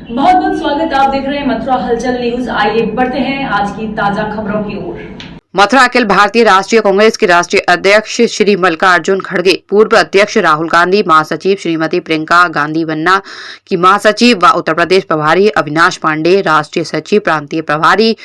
बहुत बहुत स्वागत। आप देख रहे हैं मथुरा हलचल न्यूज। आइए बढ़ते हैं आज की ताजा खबरों की ओर। मथुरा अखिल भारतीय राष्ट्रीय कांग्रेस के राष्ट्रीय अध्यक्ष श्री मल्लिकार्जुन खड़गे, पूर्व अध्यक्ष राहुल गांधी, महासचिव श्रीमती प्रियंका गांधी वन्ना की महासचिव व उत्तर प्रदेश प्रभारी अविनाश पांडे, राष्ट्रीय सचिव प्रांतीय प्रभारी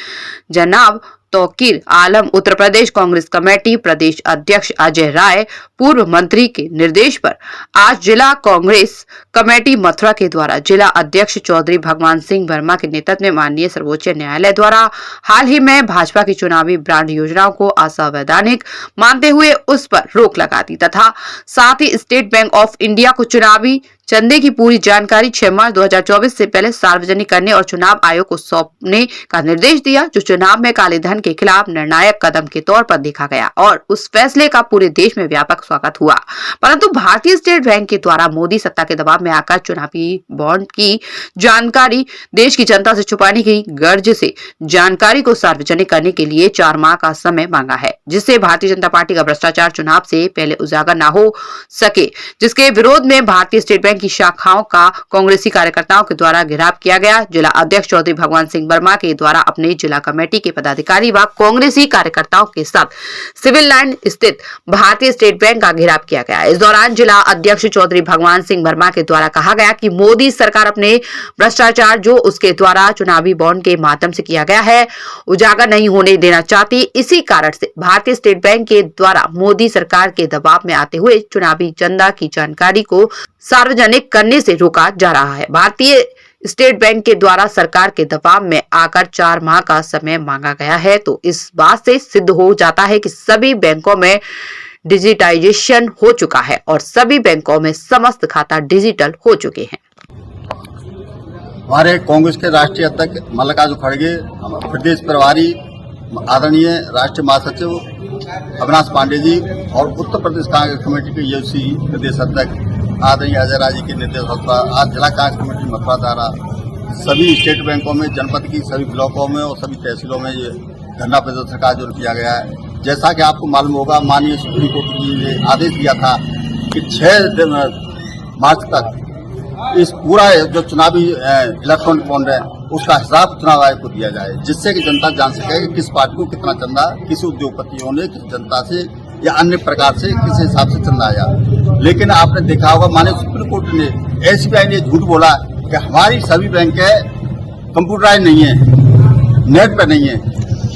जनाब तौकीर आलम, उत्तर प्रदेश कांग्रेस कमेटी प्रदेश अध्यक्ष अजय राय, पूर्व मंत्री के निर्देश पर आज जिला कांग्रेस कमेटी मथुरा के द्वारा जिला अध्यक्ष चौधरी भगवान सिंह वर्मा के नेतृत्व में माननीय सर्वोच्च न्यायालय द्वारा हाल ही में भाजपा की चुनावी ब्रांड योजनाओं को असंवैधानिक मानते हुए उस पर रोक लगा दी तथा साथ ही स्टेट बैंक ऑफ इंडिया को चुनावी चंदे की पूरी जानकारी 6 मार्च 2024 से पहले सार्वजनिक करने और चुनाव आयोग को सौंपने का निर्देश दिया, जो चुनाव में काले धन के खिलाफ निर्णायक कदम के तौर पर देखा गया और उस फैसले का पूरे देश में व्यापक स्वागत हुआ। परंतु भारतीय स्टेट बैंक के द्वारा मोदी सत्ता के दबाव में आकर चुनावी बॉन्ड की जानकारी देश की जनता से छुपाने की गर्ज से जानकारी को सार्वजनिक करने के लिए 4 माह का समय मांगा है, जिससे भारतीय जनता पार्टी का भ्रष्टाचार चुनाव से पहले उजागर न हो सके, जिसके विरोध में भारतीय स्टेट बैंक की शाखाओं का कांग्रेसी कार्यकर्ताओं के द्वारा घेराव किया गया। जिला अध्यक्ष चौधरी भगवान सिंह वर्मा के द्वारा अपने जिला कमेटी के पदाधिकारी व कांग्रेसी कार्यकर्ताओं के साथ सिविल लाइन स्थित भारतीय स्टेट बैंक का घेराव किया गया। इस दौरान जिला अध्यक्ष चौधरी भगवान सिंह वर्मा के द्वारा कहा गया कि मोदी सरकार अपने भ्रष्टाचार जो उसके द्वारा चुनावी बॉन्ड के माध्यम से किया गया है उजागर नहीं होने देना चाहती। इसी कारण से भारतीय स्टेट बैंक के द्वारा मोदी सरकार के दबाव में आते हुए चुनावी चंदा की जानकारी को सार्वजनिक करने से रोका जा रहा है। भारतीय स्टेट बैंक के द्वारा सरकार के दबाव में आकर 4 माह का समय मांगा गया है, तो इस बात से सिद्ध हो जाता है कि सभी बैंकों में डिजिटाइजेशन हो चुका है और सभी बैंकों में समस्त खाता डिजिटल हो चुके हैं। हमारे कांग्रेस के राष्ट्रीय अध्यक्ष मल्लिकार्जुन खड़गे, प्रदेश प्रभारी आदरणीय राष्ट्रीय महासचिव अविनाश पांडे जी और उत्तर प्रदेश कांग्रेस कमेटी के यूसी प्रदेश अध्यक्ष आदरणीय अजय राय जी के निर्देश पर आज जिला कांग्रेस कमेटी मथुरा द्वारा सभी स्टेट बैंकों में, जनपद की सभी ब्लॉकों में और सभी तहसीलों में ये धरना प्रदर्शन का आयोजन किया गया है। जैसा कि आपको मालूम होगा, माननीय सुप्रीम कोर्ट ने आदेश दिया था कि 6 मार्च तक इस पूरा जो चुनावी इलेक्ट्रॉनिक बॉन्ड है उसका हिसाब चुनाव आयोग को दिया जाए, जिससे कि जनता जान सके कि किस पार्टी को कितना चंदा, किस उद्योगपतियों ने किस जनता से या अन्य प्रकार से किस हिसाब से चंदा आया। लेकिन आपने देखा होगा, माननीय सुप्रीम कोर्ट ने, एसबीआई ने झूठ बोला कि हमारी सभी बैंकें कंप्यूटराइज नहीं है, नेट पर नहीं है,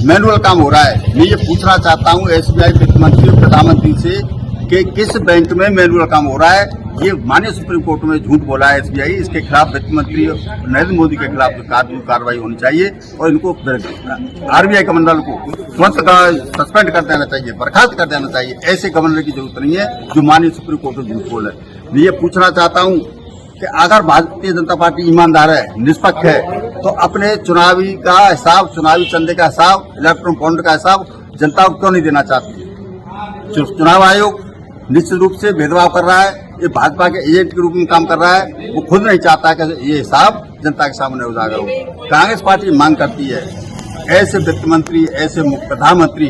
मैनुअल काम हो रहा है। मैं ये पूछना चाहता हूँ एसबीआई वित्त मंत्री और प्रधानमंत्री से कि किस बैंक में मैनुअल काम हो रहा है। ये माननीय सुप्रीम कोर्ट में झूठ बोला है एसबीआई। इसके खिलाफ वित्त मंत्री नरेंद्र मोदी के खिलाफ कार्रवाई होनी चाहिए और इनको आरबीआई गवर्नर को तुरंत सस्पेंड कर देना चाहिए, बर्खास्त कर देना चाहिए। ऐसे गवर्नर की जरूरत नहीं है जो माननीय सुप्रीम कोर्ट में झूठ बोले। मैं ये पूछना चाहता हूँ कि अगर भारतीय जनता पार्टी ईमानदार है, निष्पक्ष है, तो अपने चुनावी का हिसाब, चुनावी चंदे का हिसाब, इलेक्ट्रॉनिक बॉन्ड का हिसाब जनता को क्यों नहीं देना चाहती? चुनाव आयोग निश्चित रूप से भेदभाव कर रहा है। ये भाजपा के एजेंट के रूप में काम कर रहा है। वो खुद नहीं चाहता कि ये हिसाब जनता के सामने उजागर हो। कांग्रेस पार्टी मांग करती है ऐसे वित्त मंत्री, ऐसे प्रधानमंत्री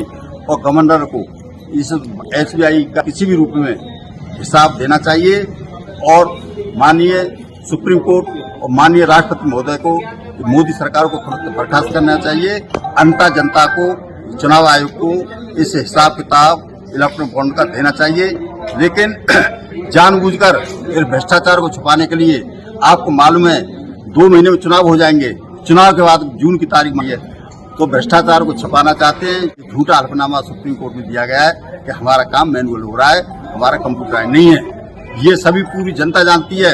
और गवर्नर को इस एसबीआई का किसी भी रूप में हिसाब देना चाहिए और माननीय सुप्रीम कोर्ट और माननीय राष्ट्रपति महोदय को, मोदी सरकार को बर्खास्त करना चाहिए। अन्यथा जनता को, चुनाव आयोग को इस हिसाब किताब इलेक्ट्रॉनिक बॉन्ड का देना चाहिए। लेकिन जानबूझकर इस भ्रष्टाचार को छुपाने के लिए, आपको मालूम है 2 महीने में चुनाव हो जाएंगे, चुनाव के बाद जून की तारीख में है, तो भ्रष्टाचार को छुपाना चाहते हैं। झूठा हल्फनामा सुप्रीम कोर्ट में दिया गया है कि हमारा काम मैनुअल हो रहा है, हमारा कंप्यूटराइज नहीं है। ये सभी पूरी जनता जानती है,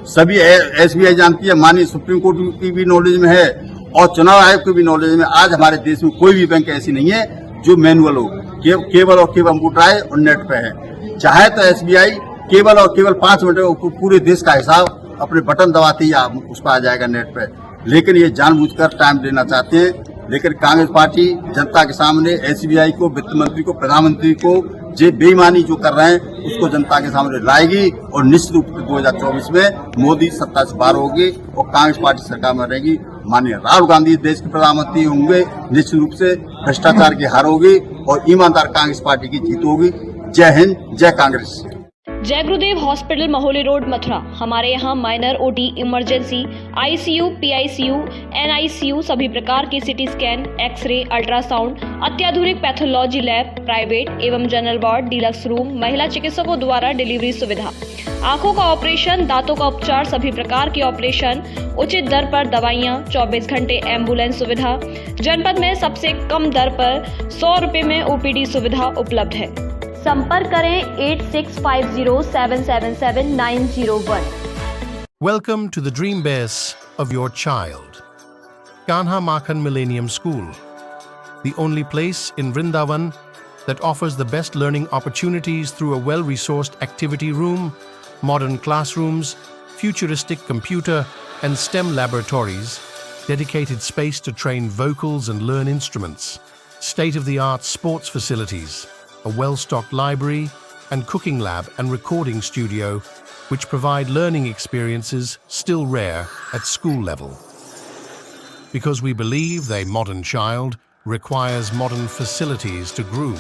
सभी एसबीआई जानती है, माननीय सुप्रीम कोर्ट की भी नॉलेज में है और चुनाव आयोग की भी नॉलेज में। आज हमारे देश में कोई भी बैंक ऐसी नहीं है जो मैनुअल हो, केवल और केवल कंप्यूटराइज और नेट पे है। चाहे तो एसबीआई केवल और केवल 5 मिनट में पूरे देश का हिसाब अपने बटन दबाते ही उस पर आ जाएगा नेट पे, लेकिन ये जानबूझकर टाइम देना चाहते हैं। लेकिन कांग्रेस पार्टी जनता के सामने एसबीआई को, वित्त मंत्री को, प्रधानमंत्री को जे बेईमानी जो कर रहे हैं उसको जनता के सामने लाएगी और निश्चित रूप से 2024 में मोदी सत्ता से बाहर होगी और कांग्रेस पार्टी सरकार में रहेगी। माननीय राहुल गांधी देश के प्रधानमंत्री होंगे, निश्चित रूप से भ्रष्टाचार की हार होगी और ईमानदार कांग्रेस पार्टी की जीत होगी। जय हिंद, जय कांग्रेस। जय गुरुदेव हॉस्पिटल महोली रोड मथुरा। हमारे यहाँ minor OT, emergency, ICU, PICU, NICU, सभी प्रकार के सीटी स्कैन, एक्सरे, अल्ट्रासाउंड, अत्याधुनिक पैथोलॉजी लैब, प्राइवेट एवं जनरल वार्ड, डीलक्स रूम, महिला चिकित्सकों द्वारा डिलीवरी सुविधा, आंखों का ऑपरेशन, दांतों का उपचार, सभी प्रकार के ऑपरेशन, उचित दर पर दवाइयाँ, 24 घंटे एम्बुलेंस सुविधा। जनपद में सबसे कम दर पर 100 रुपए में ओपीडी सुविधा उपलब्ध है। संपर्क करें 8650777901। Welcome to the dream base of your child. Kanha Makhan Millennium School, the only place in Vrindavan that offers the best learning opportunities through a well-resourced activity room, modern classrooms, futuristic computer and STEM laboratories, dedicated space to train vocals and learn instruments, state-of-the-art sports facilities, a well-stocked library and cooking lab and recording studio, which provide learning experiences still rare at school level. Because we believe a modern child requires modern facilities to groom.